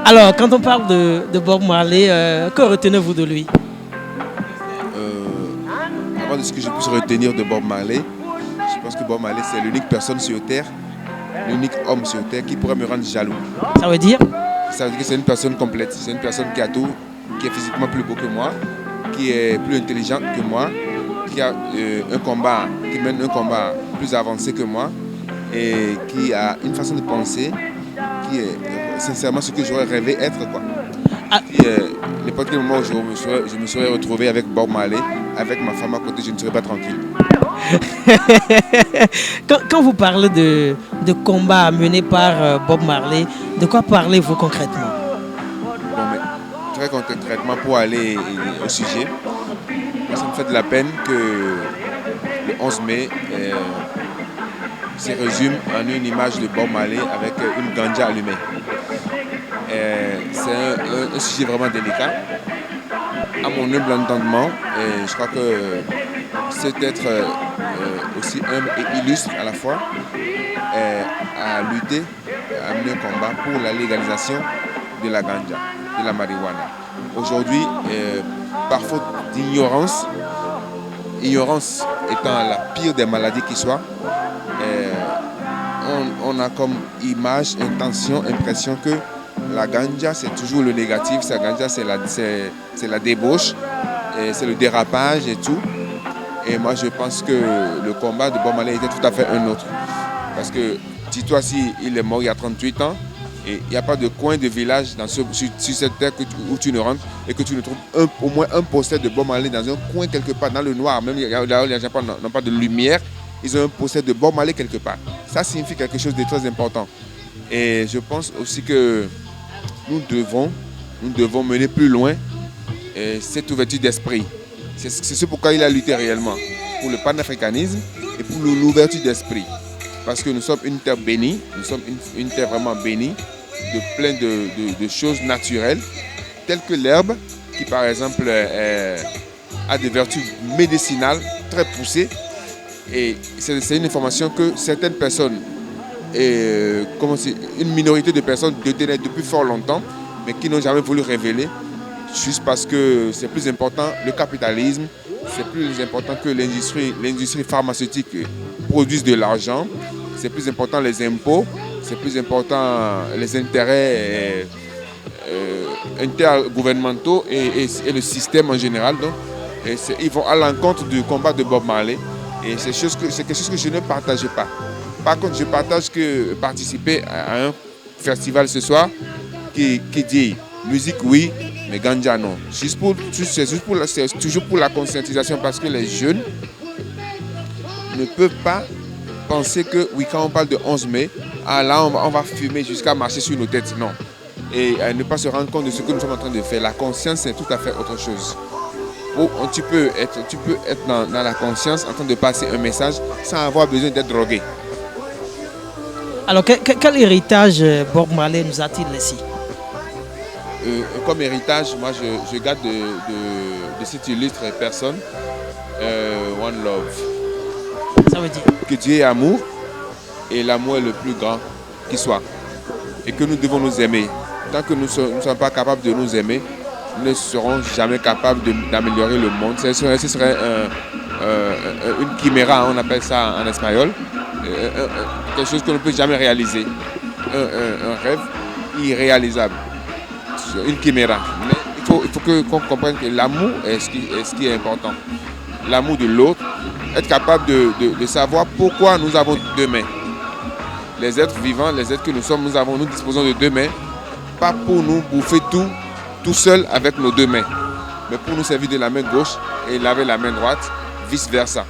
Alors, quand on parle de Bob Marley, que retenez-vous de lui? Avant de ce que je puisse retenir de Bob Marley, je pense que Bob Marley, c'est l'unique personne sur Terre, l'unique homme sur Terre qui pourrait me rendre jaloux. Ça veut dire? Ça veut dire que c'est une personne complète, c'est une personne qui a tout, qui est physiquement plus beau que moi, qui est plus intelligente que moi, qui a qui mène un combat plus avancé que moi et qui a une façon de penser qui est sincèrement ce que j'aurais rêvé être, quoi. Ah. N'importe quel moment où je me serais retrouvé avec Bob Marley, avec ma femme à côté, je ne serais pas tranquille. Quand vous parlez de combat mené par Bob Marley, de quoi parlez-vous concrètement? Bon, mais très concrètement, pour aller au sujet, moi, ça me fait de la peine que le 11 mai se résume en une image de Bob Marley avec une ganja allumée. C'est un sujet vraiment délicat. À mon humble entendement, je crois que cet être aussi humble et illustre à la fois a lutté, a mené un combat pour la légalisation de la ganja, de la marijuana. Aujourd'hui, par faute d'ignorance, ignorance étant la pire des maladies qui soit, on a comme image, intention, impression que la ganja c'est toujours le négatif, la ganja c'est la débauche, c'est le dérapage et tout. Et moi je pense que le combat de Bob Marley était tout à fait un autre. Parce que dis-toi s'il est mort il y a 38 ans, et il n'y a pas de coin de village sur cette terre où tu ne rentres et que tu ne trouves au moins un poster de Bob Marley dans un coin quelque part, dans le noir. Même là où les gens n'ont pas de lumière, ils ont un poster de Bob Marley quelque part. Ça signifie quelque chose de très important. Et je pense aussi que nous devons mener plus loin cette ouverture d'esprit. C'est ce pourquoi il a lutté réellement, pour le panafricanisme et pour l'ouverture d'esprit. Parce que nous sommes une terre bénie, nous sommes une terre vraiment bénie, de plein de choses naturelles, telles que l'herbe, qui par exemple a des vertus médicinales très poussées. Et c'est une information que certaines personnes, une minorité de personnes détenaient depuis fort longtemps, mais qui n'ont jamais voulu révéler, juste parce que c'est plus important le capitalisme, c'est plus important que l'industrie pharmaceutique produise de l'argent, c'est plus important les impôts, c'est plus important les intérêts intergouvernementaux et le système en général. Donc, ils vont à l'encontre du combat de Bob Marley et c'est quelque chose que je ne partage pas. Par contre, je partage que participer à un festival ce soir qui dit musique oui, mais ganja non. C'est toujours pour la conscientisation parce que les jeunes ne peuvent pas penser que oui, quand on parle de 11 mai, là on va fumer jusqu'à marcher sur nos têtes. Non. Et ne pas se rendre compte de ce que nous sommes en train de faire. La conscience, c'est tout à fait autre chose. Tu peux être dans la conscience en train de passer un message sans avoir besoin d'être drogué. Alors, quel héritage Bob Marley nous a-t-il laissé? Comme héritage, moi je garde de cette illustre personne One Love. Ça veut dire que Dieu est amour et l'amour est le plus grand qui soit. Et que nous devons nous aimer. Tant que nous ne sommes pas capables de nous aimer, nous ne serons jamais capables d'améliorer le monde. Ce serait une chiméra, on appelle ça en espagnol. Quelque chose qu'on ne peut jamais réaliser. Un rêve irréalisable. Une chiméra. Mais il faut qu'on comprenne que l'amour est ce qui est important. L'amour de l'autre, être capable de savoir pourquoi nous avons deux mains. Les êtres vivants, les êtres que nous sommes, nous disposons de deux mains, pas pour nous bouffer tout seul avec nos deux mains, mais pour nous servir de la main gauche et laver la main droite, vice versa.